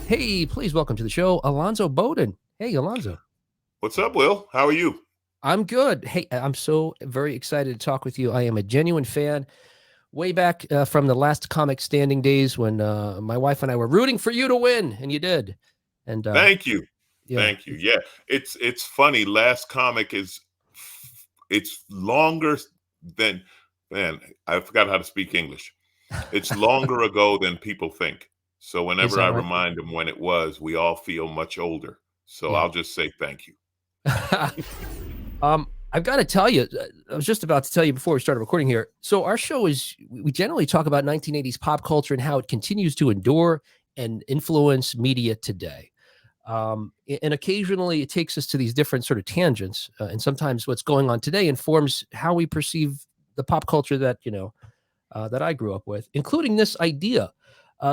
Hey, please welcome to the show, Alonzo Bodden. Hey, Alonzo. What's up, Will? How are you? I'm good. Hey, I'm so very excited to talk with you. I am a genuine fan. Way back from the last comic standing days when my wife and I were rooting for you to win, and you did. And Thank you. yeah, Thank you. Yeah. It's funny. Last comic is it's longer than man, I forgot how to speak English. It's longer ago than people think. So is whenever that I right? remind them when it was, we all feel much older. So Yeah. I'll just say thank you. I've got to tell you, I was just about to tell you before we started recording here. So our show is we generally talk about 1980s pop culture and how it continues to endure and influence media today. And occasionally it takes us to these different sort of tangents, and sometimes what's going on today informs how we perceive the pop culture that that I grew up with, including this idea.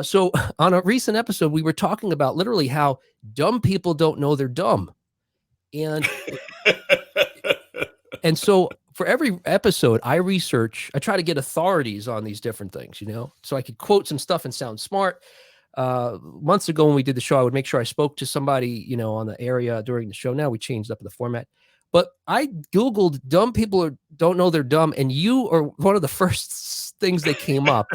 So on a recent episode, we were talking about literally how dumb people don't know they're dumb, and so for every episode, I try to get authorities on these different things, so I could quote some stuff and sound smart. Months ago when we did the show, I would make sure I spoke to somebody, on the area during the show. Now we changed up the format. But I Googled dumb people don't know they're dumb, and you are one of the first things that came up.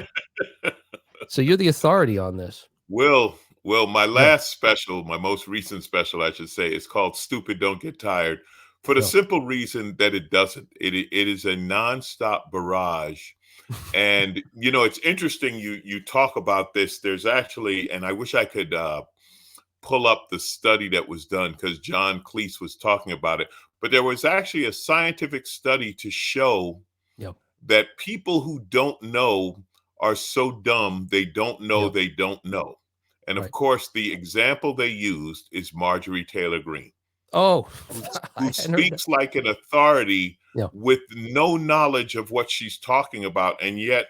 So you're the authority on this. Will, my Yeah. last special, my most recent special, I should say, is called Stupid Don't Get Tired for the Yeah. simple reason that it doesn't. It is a nonstop barrage. And it's interesting you talk about this. There's actually, and I wish I could pull up the study that was done because John Cleese was talking about it. But there was actually a scientific study to show Yeah. that people who don't know are so dumb they don't know Yeah. they don't know. And of Right. course, the example they used is Marjorie Taylor Greene, Oh, who, I who hadn't heard that. speaks like an authority Yeah. with no knowledge of what she's talking about, and yet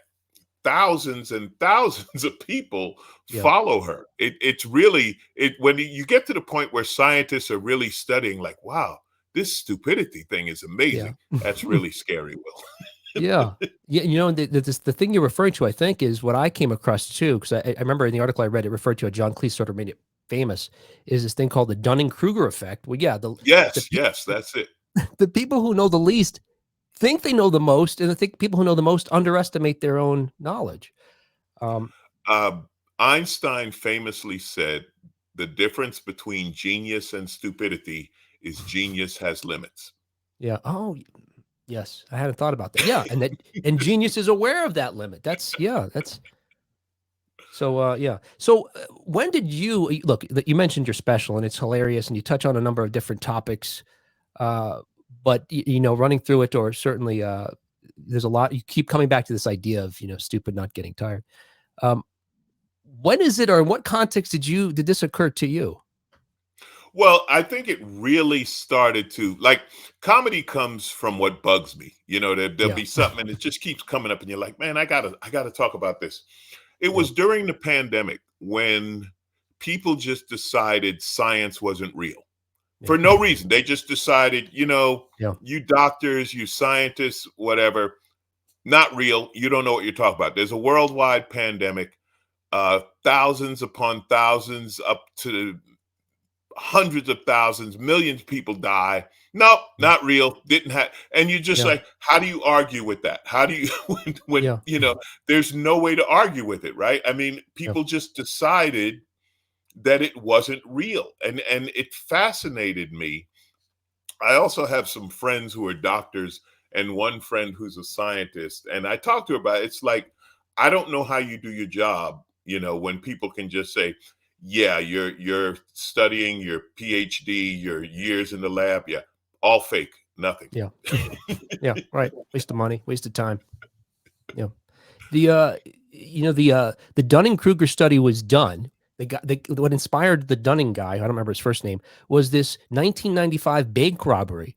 thousands and thousands of people Yeah. follow her. It's really when you get to the point where scientists are really studying, like, wow, this stupidity thing is Yeah. amazing. That's really scary, Will. Yeah. Yeah. The thing you're referring to, I think, is what I came across too, because I remember in the article I read, it referred to, John Cleese sort of made it famous, is this thing called the Dunning-Kruger effect. Well, yeah, the, Yes, pe- yes, that's it. the people who know the least think they know the most, and I think people who know the most underestimate their own knowledge. Um, Um, Einstein famously said the difference between genius and stupidity is genius has limits. yeah. Oh, yes. I hadn't thought about that. Yeah. And genius is aware of that limit. That's so, yeah. So, when did you look? You mentioned your special, and it's hilarious, and you touch on a number of different topics. Uh, but running through it, or certainly, there's a lot. You keep coming back to this idea of stupid not getting tired. Um, when is it, or in what context did this occur to you? Well, I think it really started to like comedy comes from what bugs me. There'll Yeah, be something and it just keeps coming up, and you're like, man, I gotta talk about this. It yeah, was during the pandemic when people just decided science wasn't real yeah, for no reason. They just decided, yeah, you doctors, you scientists, whatever, not real. You don't know what you're talking about. There's a worldwide pandemic, thousands upon thousands, up to hundreds of thousands, millions of people die. Nope, yeah, not real. Didn't have. And you just yeah, like, how do you argue with that? How do you when yeah, there's no way to argue with it, right? I mean, yeah, people just decided that it wasn't real, and it fascinated me. I also have some friends who are doctors and one friend who's a scientist, and I talked to her about it. It's like, I don't know how you do your job, when people can just say, yeah, you're studying your PhD, your years in the lab, yeah, all fake, nothing. yeah, yeah. Right. Waste of money, waste of time. Yeah. The the Dunning Kruger study was done. What inspired the Dunning guy, I don't remember his first name, was this 1995 bank robbery,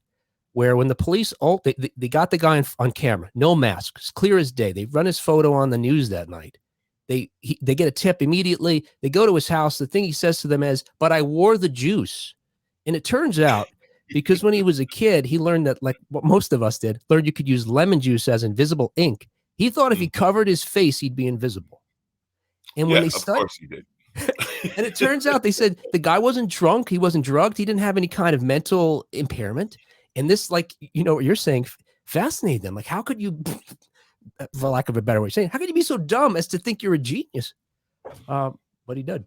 where when the police they got the guy on camera, no mask, it's clear as day. They run his photo on the news that night. They get a tip immediately. They go to his house. The thing he says to them is, "But I wore the juice," and it turns out, because when he was a kid, he learned that, like what most of us did, learned you could use lemon juice as invisible ink. He thought if he Mhm. covered his face, he'd be invisible. And when Yeah, they of studied, course he did. And it turns out they said the guy wasn't drunk, he wasn't drugged, he didn't have any kind of mental impairment. And this, like, what you're saying, fascinated them. Like, how could you, for lack of a better way of saying, how could you be so dumb as to think you're a genius? But he did.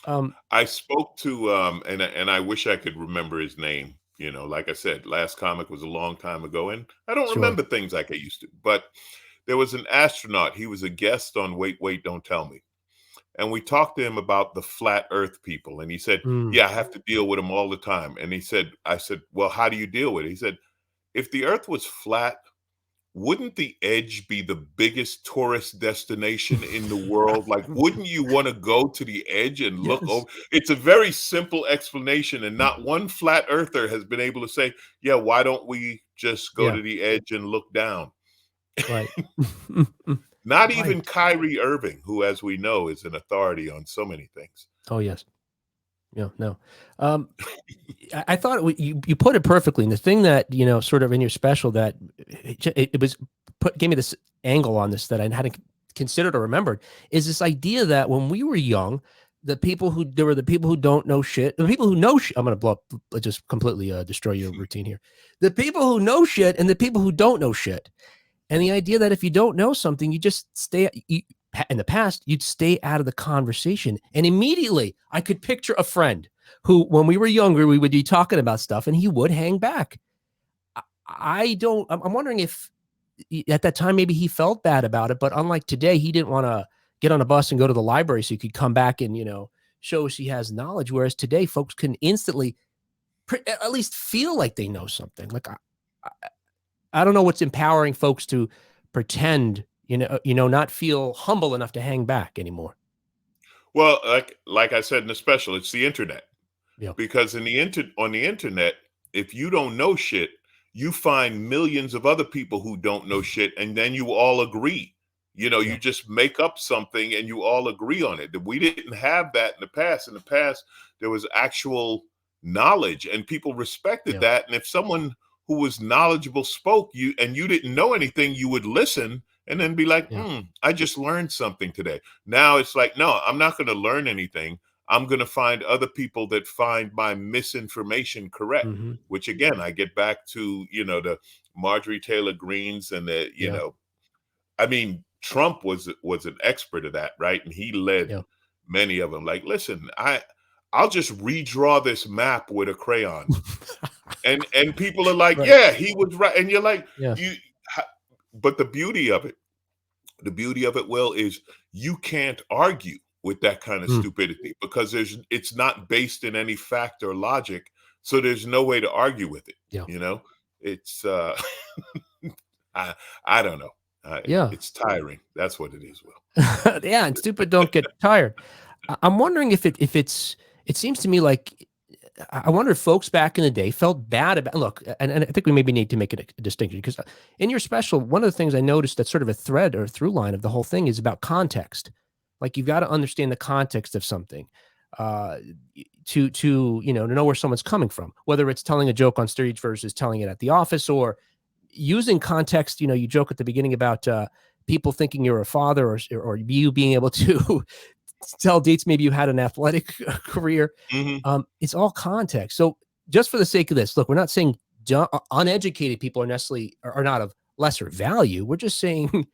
I spoke to and I wish I could remember his name. Like I said, last comic was a long time ago, and I don't Sure. remember things like I used to. But there was an astronaut. He was a guest on Wait, Wait, Don't Tell Me. And we talked to him about the flat earth people. And he said, Mm, yeah, I have to deal with them all the time. And I said, well, how do you deal with it? He said, if the earth was flat, wouldn't the edge be the biggest tourist destination in the world? Like, wouldn't you want to go to the edge and look yes. over? It's a very simple explanation. And not one flat earther has been able to say, yeah, why don't we just go Yeah. to the edge and look down? Right. Not even Right. Kyrie Irving, who, as we know, is an authority on so many things. Oh, yes. Yeah, no. Um, I thought you put it perfectly. And the thing that, sort of in your special that it was gave me this angle on this that I hadn't considered or remembered is this idea that when we were young, there were the people who don't know shit, the people who know shit. I'm going to blow up, just completely destroy your routine here. The people who know shit and the people who don't know shit. And the idea that if you don't know something, you just in the past, you'd stay out of the conversation. And immediately I could picture a friend who, when we were younger, we would be talking about stuff and he would hang back. I'm wondering if at that time, maybe he felt bad about it, but unlike today, he didn't want to get on a bus and go to the library so he could come back and, show us he has knowledge. Whereas today, folks can instantly at least feel like they know something. Like, I don't know what's empowering folks to pretend, not feel humble enough to hang back anymore. Well, like I said in the special, it's the internet. Yeah. Because on the internet, if you don't know shit, you find millions of other people who don't know shit, and then you all agree. Yeah. You just make up something and you all agree on it. We didn't have that in the past. In the past, there was actual knowledge, and people respected Yeah. that. And if someone who was knowledgeable spoke, and you didn't know anything, you would listen and then be like, Yeah. I just learned something today. Now it's like, no, I'm not going to learn anything. I'm going to find other people that find my misinformation correct, Mm-hmm. which again, I get back to, the Marjorie Taylor Greens and Yeah. I mean, Trump was an expert of that, right? And he led Yeah. many of them. Like, listen, I'll just redraw this map with a crayon. And people are like, Right. yeah, he was right. And you're like, Yes. but the beauty of it, Will, is you can't argue with that kind of Mm. stupidity because it's not based in any fact or logic. So there's no way to argue with it. Yeah. It's I don't know. Yeah. It's tiring. That's what it is, Will. Yeah. And stupid don't get tired. I'm wondering if it seems to me like, I wonder if folks back in the day felt bad about, look, and I think we maybe need to make a distinction because in your special, one of the things I noticed that's sort of a thread or through line of the whole thing is about context. Like, you've got to understand the context of something uh, to know where someone's coming from, whether it's telling a joke on stage versus telling it at the office or using context. You joke at the beginning about people thinking you're a father or you being able to tell dates maybe you had an athletic career. Mhm. It's all context. So just for the sake of this, look, we're not saying uneducated people are necessarily are not of lesser value. We're just saying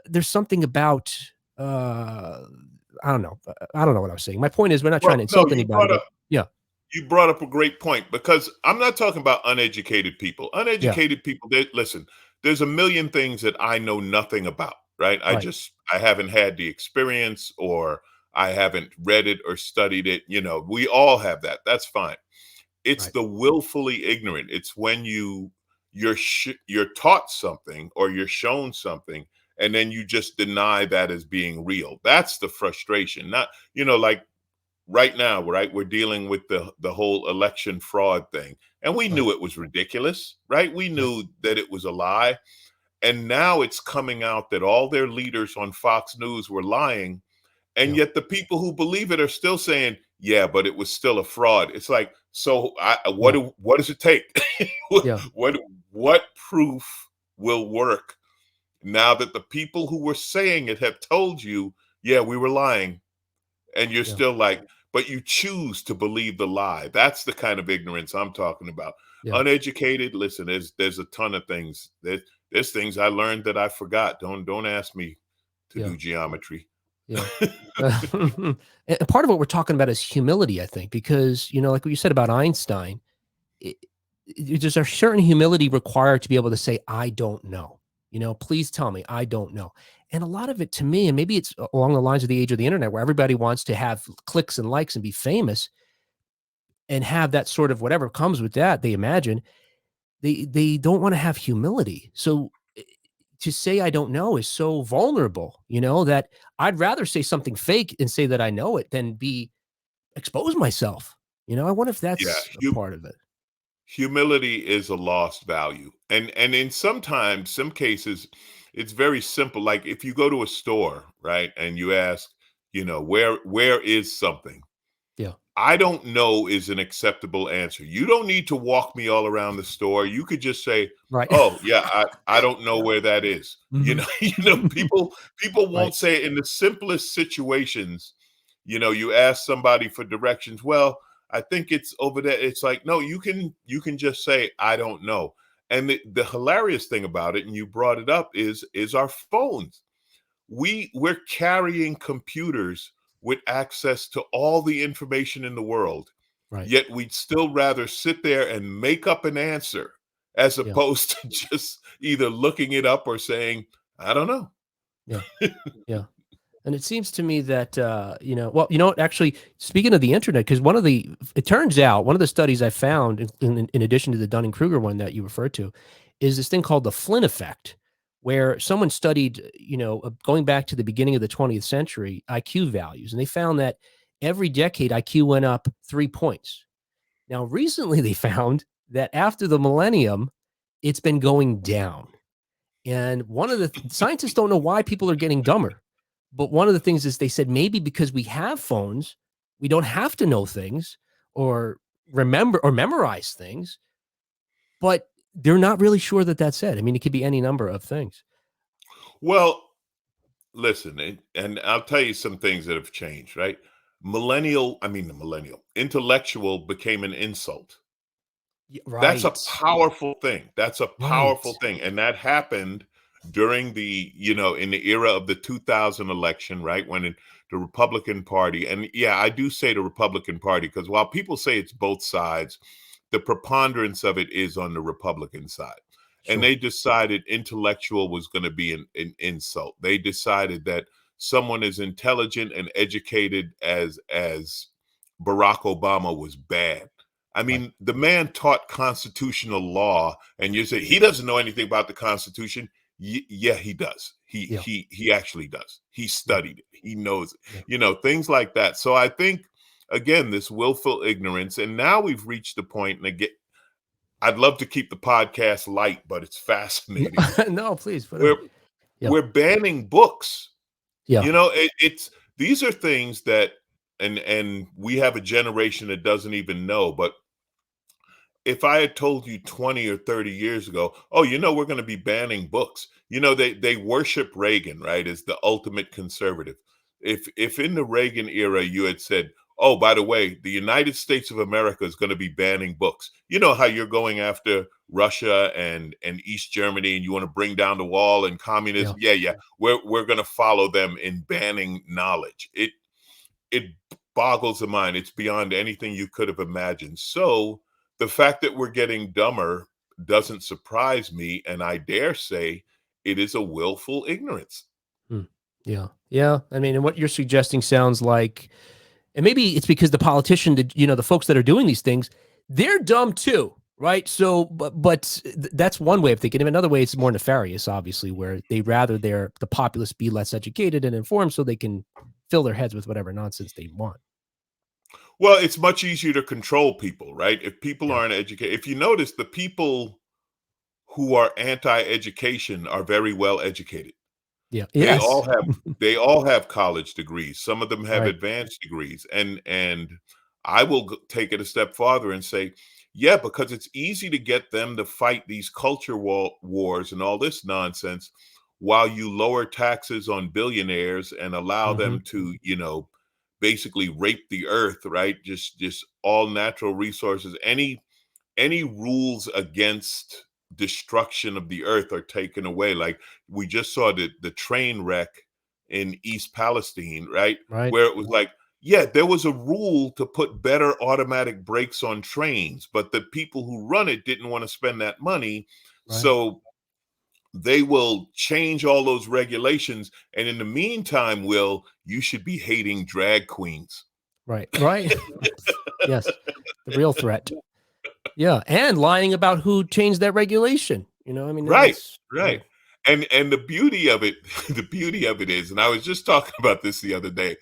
there's something about I don't know. I don't know what I was saying. My point is we're not trying Well, to no, insult anybody, but yeah, you brought up a great point because I'm not talking about uneducated people. yeah, Uneducated people, listen, there's a million things that I know nothing about, right? right, I haven't had the experience or I haven't read it or studied it. We all have that. That's fine. It's right, the willfully ignorant. It's when you're taught something or you're shown something and then you just deny that as being real. That's the frustration. Not, like right now, right? We're dealing with the whole election fraud thing. And we right, knew it was ridiculous, right? We right, knew that it was a lie. And now it's coming out that all their leaders on Fox News were lying. And yeah, yet the people who believe it are still saying, yeah, but it was still a fraud. It's like, so yeah, what does it take? yeah, what what proof will work now that the people who were saying it have told you, yeah, we were lying, and you're Yeah. still like, but you choose to believe the lie. That's the kind of ignorance I'm talking about. Yeah. Uneducated, listen, there's a ton of things. There's things I learned that I forgot. Don't ask me to Yeah. do geometry. Yeah. And part of what we're talking about is humility, I think, because, like what you said about Einstein, it, there's a certain humility required to be able to say, I don't know. Please tell me, I don't know. And a lot of it to me, and maybe it's along the lines of the age of the internet where everybody wants to have clicks and likes and be famous and have that sort of whatever comes with that, they imagine. They don't want to have humility. So to say I don't know is so vulnerable, that I'd rather say something fake and say that I know it than be expose myself. I wonder if Yeah, that's a part of it. humility is a lost value. And in sometimes some cases it's very simple. Like if you go to a store, right, and you ask, where is something? Yeah. I don't know is an acceptable answer. You don't need to walk me all around the store. You could just say, Right. "Oh, yeah, I don't know where that is." Mhm. People Right. won't say it in the simplest situations. You ask somebody for directions. Well, I think it's over there. It's like, no, you can just say, "I don't know." And the hilarious thing about it, and you brought it up, is our phones. We're carrying computers with access to all the information in the world, Right. yet we'd still rather sit there and make up an answer as Yeah. opposed to just either looking it up or saying, I don't know. Yeah. Yeah. And it seems to me that, well, what, actually, speaking of the internet, because it turns out one of the studies I found, in addition to the Dunning Kruger one that you referred to, is this thing called the Flint Effect, where someone studied, going back to the beginning of the 20th century, IQ values. And they found that every decade, IQ went up 3 points. Now, recently, they found that after the millennium, it's been going down. And one of the scientists don't know why people are getting dumber. But one of the things is they said maybe because we have phones, we don't have to know things or remember or memorize things, but they're not really sure that that's it. I mean, it could be any number of things. Well, listen, and I'll tell you some things that have changed, right? The millennial, intellectual became an insult. That's a Right. powerful thing. That's a powerful Right. thing, and that happened during in the era of the 2000 election, right? The Republican Party, and yeah, I do say the Republican Party because while people say it's both sides, the preponderance of it is on the Republican side. And Sure. they decided intellectual was going to be an insult. They decided that someone as intelligent and educated as Barack Obama was bad. I Right. mean, the man taught constitutional law, and you say he doesn't know anything about the Constitution. Yeah, he does. He Yeah. he he actually does. He Yeah. studied it. He knows it. Yeah. Things like that. So I think again, this willful ignorance, and now we've reached the point. And again, I'd love to keep the podcast light, but it's No, fascinating. no, please, whatever. We're Yeah. we're banning books. Yeah. It's these are things that, and we have a generation that doesn't even know, but if I had told you 20 or 30 years ago, oh, we're going to be banning books. They worship Reagan, right, as the ultimate conservative. If in the Reagan era you had said, oh, by the way, the United States of America is going to be banning books. You know how you're going after Russia and East Germany and you want to bring down the wall and Yeah. communism. Yeah, yeah. We're going to follow them in banning knowledge. It boggles the mind. It's beyond anything you could have imagined. So the fact that we're getting dumber doesn't surprise me, and I dare say it is a willful ignorance. Hmm. Yeah. Yeah. I mean, and what you're suggesting sounds like, and maybe it's because the politician, the folks that are doing these things, they're dumb too, right? So, but that's one way of thinking. Another way, it's more nefarious, obviously, where they rather the populace be less educated and informed, so they can fill their heads with whatever nonsense they want. Well, it's much easier to control people, right? If people Yeah. aren't educated, if you notice, the people who are anti-education are very well educated. Yeah. They all Yes. have they all have college degrees. Some of them have Right. advanced degrees. And I will take it a step farther and say, yeah, because it's easy to get them to fight these culture wars and all this nonsense while you lower taxes on billionaires and allow Hmm. them to, basically rape the earth, right? Just all natural resources. Any rules against destruction of the earth are taken away. Like we just saw the train wreck in East Palestine, right? Right. Where it was like, yeah, there was a rule to put better automatic brakes on trains, but the people who run it didn't want to spend that money. Right. So they will change all those regulations. And in the meantime, Will, you should be hating drag queens. Right. Right. Yes. The real threat. Yeah. And lying about who changed that regulation. I mean, Right, that's right. And the beauty of it, the beauty of it is, and I was just talking about this the other day,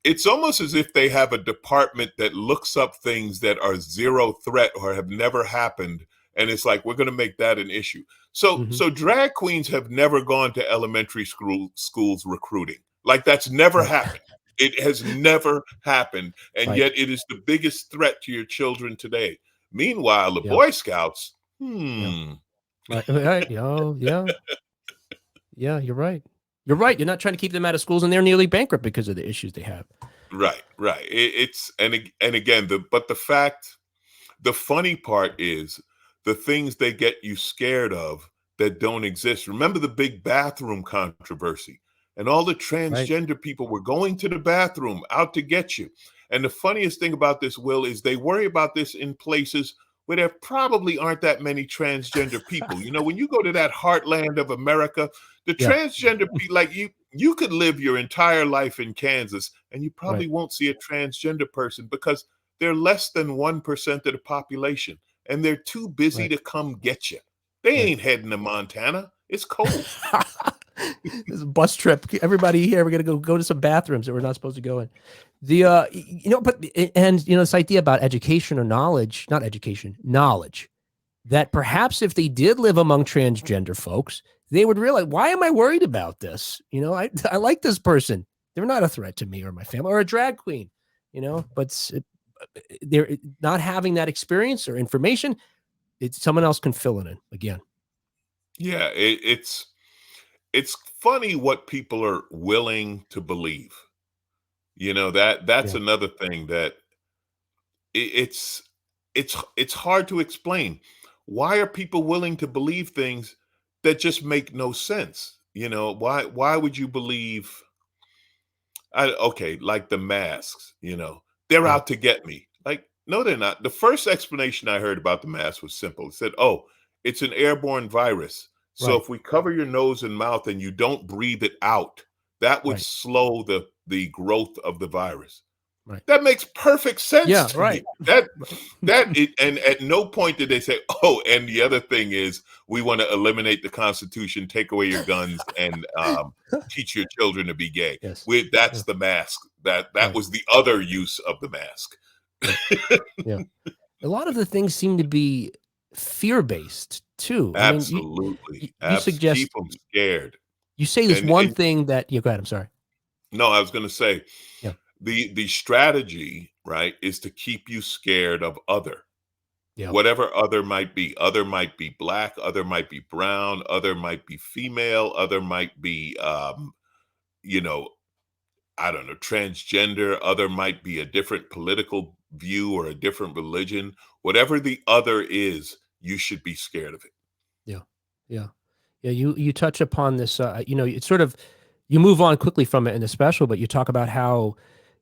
it's almost as if they have a department that looks up things that are zero threat or have never happened. And it's like, we're going to make that an issue. So, Mhm. so drag queens have never gone to elementary schools recruiting. Like that's never Right. happened. It has never happened. And Right. yet it is the biggest threat to your children today. Meanwhile, the Yeah. Boy Scouts, Yeah. Right. Right. Oh, yeah. Yeah. You're right. You're right. You're not trying to keep them out of schools, and they're nearly bankrupt because of the issues they have. right, right. It's and again, the funny part is the things they get you scared of that don't exist. Remember the big bathroom controversy, and all the Right. transgender people were going to the bathroom out to get you. And the funniest thing about this, Will, is they worry about this in places where there probably aren't that many transgender people. When you go to that heartland of America, the Yeah. transgender people, like you could live your entire life in Kansas and you Right. probably won't see a transgender person because they're less than 1% of the population, and they're too busy Right. to come get you. They Right. ain't heading to Montana. It's cold. This bus trip. Everybody here, we're gonna go to some bathrooms that we're not supposed to go in. But this idea about education or knowledge, not education, knowledge, that perhaps if they did live among transgender folks, they would realize, why am I worried about this? I like this person. They're not a threat to me or my family or a drag queen. But they're not having that experience or information. Someone else can fill it in again. Yeah, it's funny what people are willing to believe. That's Yeah. another thing that it's hard to explain. Why are people willing to believe things that just make no sense? Why would you believe okay, like the masks, they're Yeah. out to get me. Like, no, they're not. The first explanation I heard about the mask was simple. It said, oh, it's an airborne virus. So Right. if we cover your nose and mouth and you don't breathe it out, that would Right. slow the growth of the virus. Right. That makes perfect sense Yeah. to Right. me. That Right. that it, and at no point did they say, "Oh, and the other thing is, we want to eliminate the Constitution, take away your guns, and teach your children to be gay." Yes. That's Yeah. the mask. That Right. was the other use of the mask. Yeah. Yeah. A lot of the things seem to be fear-based too. I mean, Absolutely, you keep suggest them scared. you say this one And thing that go ahead. I'm sorry. no, I was going to say Yeah. the strategy, right, is to keep you scared of other. Yeah. Whatever other might be. Other might be black, other might be brown, other might be female, other might be, you know, I don't know, transgender, other might be a different political view or a different religion. Whatever the other is, you should be scared of it. Yeah. Yeah. Yeah. You touch upon this. It's sort of you move on quickly from it in the special, but you talk about how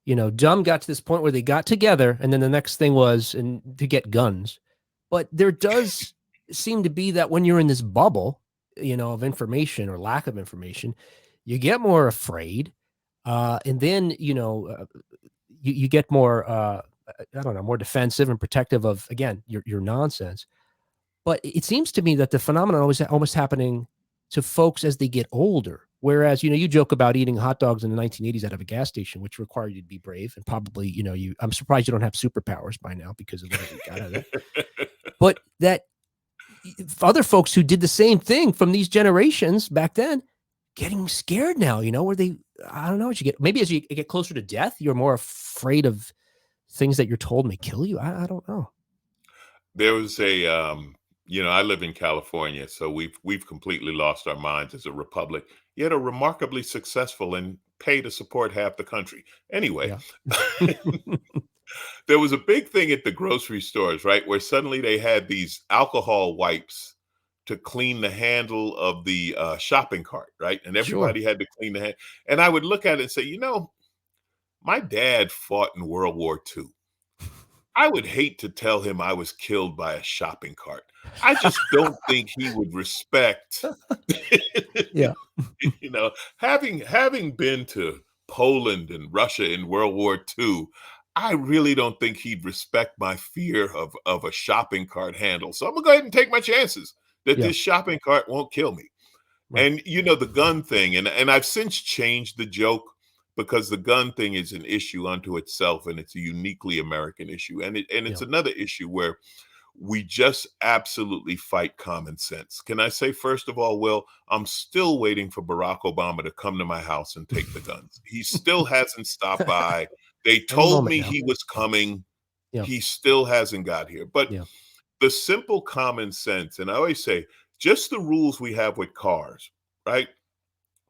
Dumb got to this point where they got together, and then the next thing was to get guns. But there does seem to be that when you're in this bubble, of information or lack of information, you get more afraid, and then you get more I don't know, more defensive and protective of, again, your nonsense. But it seems to me that the phenomenon always almost happening to folks as they get older. Whereas, you joke about eating hot dogs in the 1980s out of a gas station, which required you to be brave, and probably, I'm surprised you don't have superpowers by now because of whatever you got out of that. But that other folks who did the same thing from these generations back then, getting scared now, where I don't know what you get. Maybe as you get closer to death, you're more afraid of things that you're told may kill you. I don't know. There was I live in California, so we've completely lost our minds as a republic, yet a remarkably successful and pay to support half the country. Anyway, Yeah. there was a big thing at the grocery stores, right? Where suddenly they had these alcohol wipes to clean the handle of the shopping cart, right? And Sure. everybody had to clean the hand. And I would look at it and say, my dad fought in World War II. I would hate to tell him I was killed by a shopping cart. I just don't think he would respect, Yeah. having been to Poland and Russia in World War II. I really don't think he'd respect my fear of a shopping cart handle. So I'm gonna go ahead and take my chances that Yeah. this shopping cart won't kill me. Right. And the gun thing, and I've since changed the joke because the gun thing is an issue unto itself, and it's a uniquely American issue, and it's Yeah. another issue where we just absolutely fight common sense. Can I say first of all, Will, I'm still waiting for Barack Obama to come to my house and take the guns. He still hasn't stopped by. They Any told moment me now. he was coming. Yeah. He still hasn't got here. But Yeah. the simple common sense, and I always say, just the rules we have with cars, right?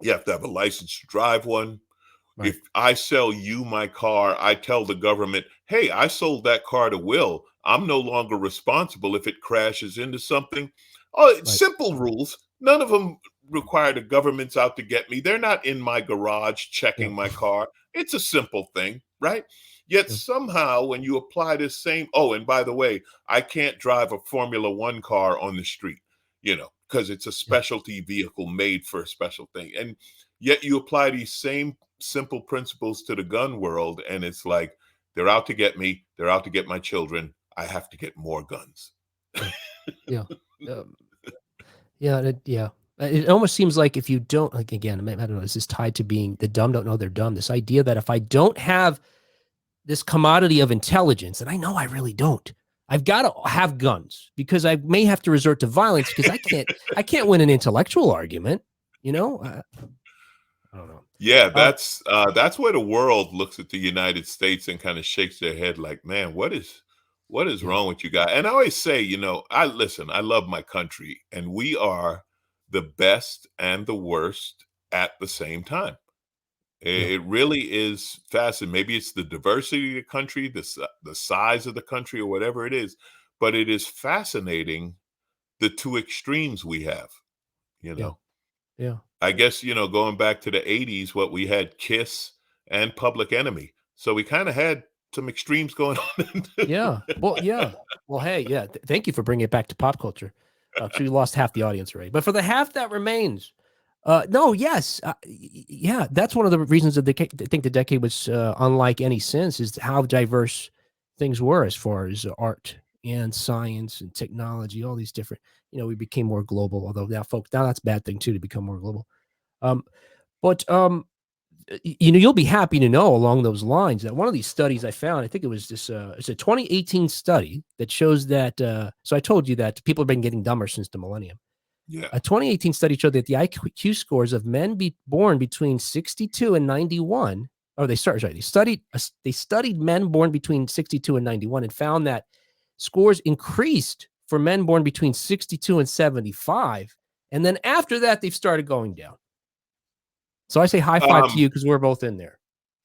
You have to have a license to drive one. Right. If I sell you my car, I tell the government, hey, I sold that car to Will. I'm no longer responsible if it crashes into something. Oh, it's Right. simple rules. None of them require the government's out to get me. They're not in my garage Yeah. checking my car. It's a simple thing, right? Yet Yeah. somehow when you apply this same, oh, and by the way, I can't drive a Formula One car on the street, because it's a Yeah. specialty vehicle made for a special thing. And yet you apply these same simple principles to the gun world, and it's like they're out to get me, they're out to get my children. I have to get more guns. Yeah. Yeah. Um, yeah. Yeah. It almost seems like if you don't, like, again, I don't know, this is tied to being the dumb don't know they're dumb. This idea that if I don't have this commodity of intelligence, and I know I really don't, I've got to have guns because I may have to resort to violence because I can't win an intellectual argument. I don't know. Yeah, Um, that's where the world looks at the United States and kind of shakes their head like, man, what is yeah. wrong with you guys? And I always say, I love my country, and we are the best and the worst at the same time. Yeah. It really is fascinating. Maybe it's the diversity of the country, the size of the country, or whatever it is, but it is fascinating the two extremes we have. You Yeah. know, Yeah. I guess going back to the '80s, what we had Kiss and Public Enemy, so we kind of had some extremes going on. Yeah. Well, yeah. Well, hey, yeah. Thank you for bringing it back to pop culture. 'Cause we lost half the audience already, but for the half that remains, no, yes, yeah. That's one of the reasons that I think the decade was unlike any since is how diverse things were as far as art and science and technology, all these different. We became more global. Although now that's a bad thing too to become more global. Um, but you'll be happy to know along those lines that one of these studies I found, I think it was this, it's a 2018 study that shows that, so I told you that people have been getting dumber since the millennium. Yeah. A 2018 study showed that the IQ scores of men born between 62 and 91, they studied men born between 62 and 91 and found that scores increased for men born between 62 and 75. And then after that, they've started going down. So I say high five to Um, you because we're both in there.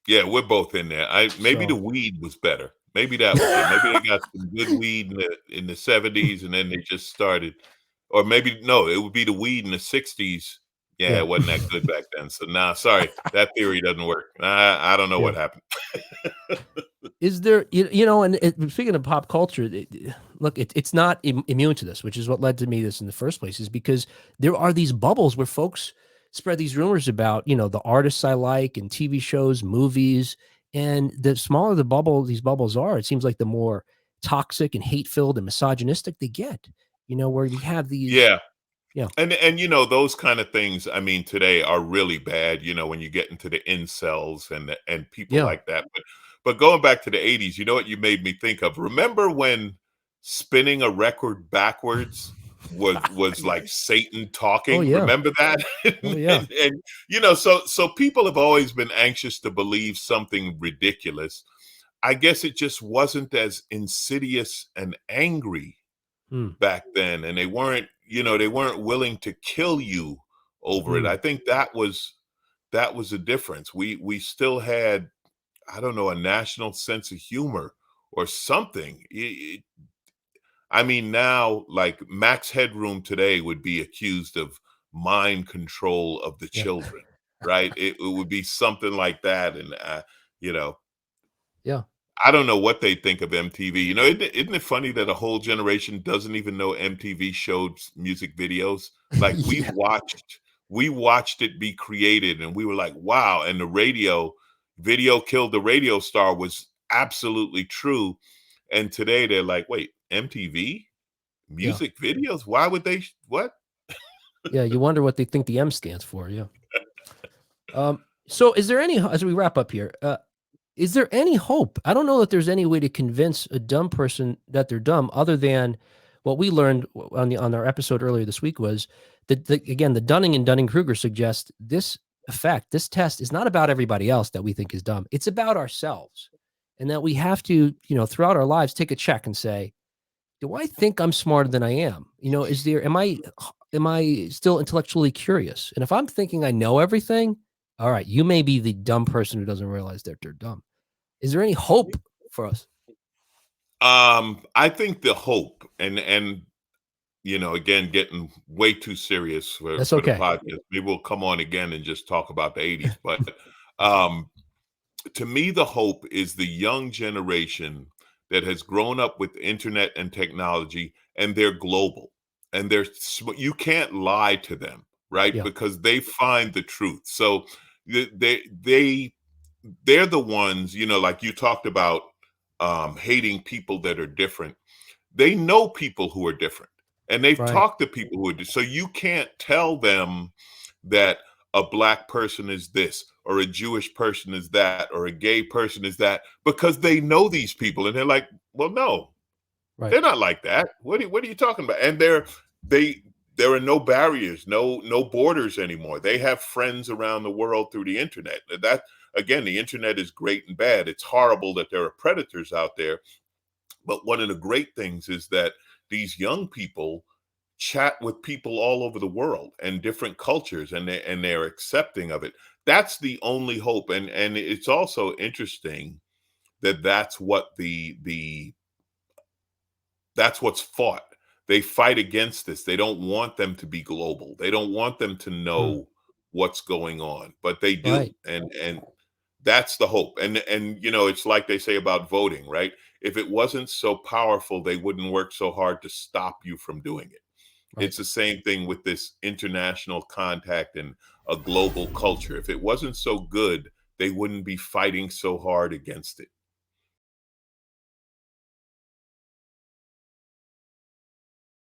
yeah, we're both in there. Maybe the So weed was better. Maybe that was it. Maybe they got some good weed in the '70s, and then they just started. Or maybe no, it would be the weed in the '60s. Yeah, yeah, it wasn't that good back then. So nah, sorry, that theory doesn't work. I don't know yeah. what happened. Is there, and speaking of pop culture, look, it's not immune to this, which is what led to me this in the first place, is because there are these bubbles where folks spread these rumors about, the artists I like and TV shows, movies, and the smaller these bubbles are, it seems like the more toxic and hate filled and misogynistic they get. Where we have these, Yeah, yeah, and those kind of things. I mean, today are really bad. When you get into the incels and people yeah, like that. But going back to the '80s, you know what you made me think of? Remember when spinning a record backwards was like yeah, Satan oh talking? yeah, Remember that? oh and, yeah, and so people have always been anxious to believe something ridiculous. I guess it just wasn't as insidious and angry mm, back then, and they weren't willing to kill you over it. mm, I think that was that was the difference. We still had, I don't know, a national sense of humor or something. I mean, now, like, Max Headroom today would be accused of mind control of the Yeah. children, right? It would be something like that, and, you know, Yeah. I don't know what they think of MTV. You know, isn't it funny that a whole generation doesn't even know MTV showed music videos? Like, Yeah. we watched it be created, and we were like, "Wow," and the video killed the radio star was absolutely true, and today they're like, "Wait, MTV? Yeah. Music videos? Why would they what?" Yeah. You wonder what they think the M stands for. Yeah. So is there any, as we wrap up here, is there any hope? I don't know that there's any way to convince a dumb person that they're dumb other than what we learned on our episode earlier this week was that again, the Dunning and Dunning-Kruger suggest this effect, this test is not about everybody else that we think is dumb. It's about ourselves. And that we have to, throughout our lives, take a check and say, do I think I'm smarter than I am? Am I still intellectually curious? And if I'm thinking I know everything, all right, you may be the dumb person who doesn't realize that they're dumb. Is there any hope for us? I think the hope and again, getting way too serious That's for the okay. podcast. Maybe we'll come on again and just talk about the 80s. But um, to me, the hope is the young generation that has grown up with internet and technology, and they're global, and you can't lie to them, right? Yeah, Because they find the truth. So they they're the ones, like you talked about, hating people that are different. They know people who are different, and they've right, talked to people who are so you can't tell them that a black person is this or a Jewish person is that or a gay person is that, because they know these people and they're like, well, no, right, they're not like that. What are you talking about? And they there are no barriers, no borders anymore. They have friends around the world through the internet. That, again, the internet is great and bad. It's horrible that there are predators out there, but one of the great things is that these young people chat with people all over the world and different cultures, and they're accepting of it. That's the only hope. And it's also interesting that that's what's fought. They fight against this. They don't want them to be global. They don't want them to mm, know what's going on, but they do. right, And that's the hope. And it's like they say about voting, right? If it wasn't so powerful, they wouldn't work so hard to stop you from doing it. right. It's the same thing with this international contact and a global culture. If it wasn't so good, they wouldn't be fighting so hard against it.